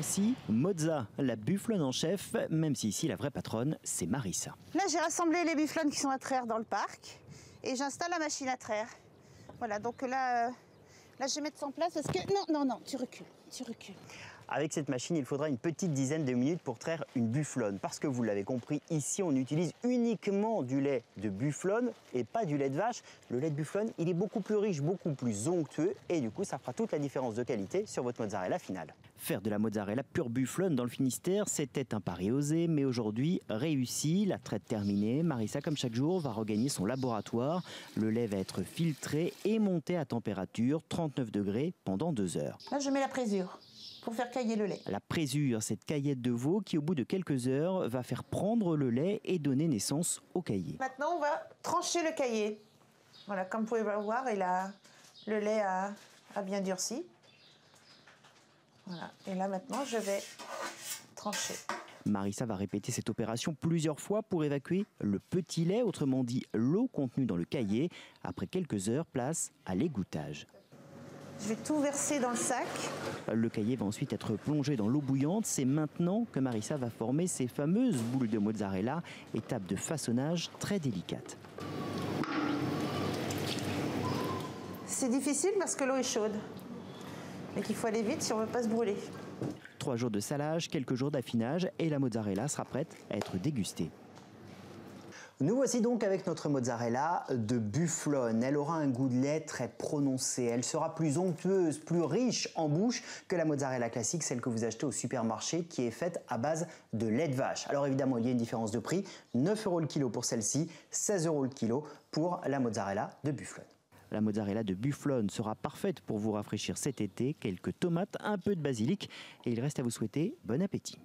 Voici Mozza, la bufflonne en chef, même si ici la vraie patronne, c'est Marissa. Là, j'ai rassemblé les bufflonnes qui sont à traire dans le parc et j'installe la machine à traire. Voilà, donc là, je vais mettre ça en place parce que... Non, tu recules. Avec cette machine, il faudra une petite dizaine de minutes pour traire une bufflonne. Parce que vous l'avez compris, ici, on utilise uniquement du lait de bufflonne et pas du lait de vache. Le lait de bufflonne, il est beaucoup plus riche, beaucoup plus onctueux et du coup, ça fera toute la différence de qualité sur votre mozzarella finale. Faire de la mozzarella pure bufflonne dans le Finistère, c'était un pari osé, mais aujourd'hui réussi. La traite terminée, Marissa, comme chaque jour, va regagner son laboratoire. Le lait va être filtré et monté à température 39 degrés pendant 2 heures. Là, je mets la présure pour faire cailler le lait. La présure, cette caillette de veau qui, au bout de quelques heures, va faire prendre le lait et donner naissance au caillé. Maintenant, on va trancher le caillé. Voilà, comme vous pouvez le voir, le lait a bien durci. Voilà, et là maintenant, je vais trancher. Marissa va répéter cette opération plusieurs fois pour évacuer le petit lait, autrement dit l'eau contenue dans le caillé. Après quelques heures, place à l'égouttage. Je vais tout verser dans le sac. Le caillé va ensuite être plongé dans l'eau bouillante. C'est maintenant que Marissa va former ces fameuses boules de mozzarella, étape de façonnage très délicate. C'est difficile parce que l'eau est chaude. Mais qu'il faut aller vite si on ne veut pas se brûler. 3 jours de salage, quelques jours d'affinage et la mozzarella sera prête à être dégustée. Nous voici donc avec notre mozzarella de bufflonne. Elle aura un goût de lait très prononcé. Elle sera plus onctueuse, plus riche en bouche que la mozzarella classique, celle que vous achetez au supermarché, qui est faite à base de lait de vache. Alors évidemment, il y a une différence de prix. 9 € le kilo pour celle-ci, 16 € le kilo pour la mozzarella de bufflonne. La mozzarella de bufflonne sera parfaite pour vous rafraîchir cet été. Quelques tomates, un peu de basilic et il reste à vous souhaiter bon appétit.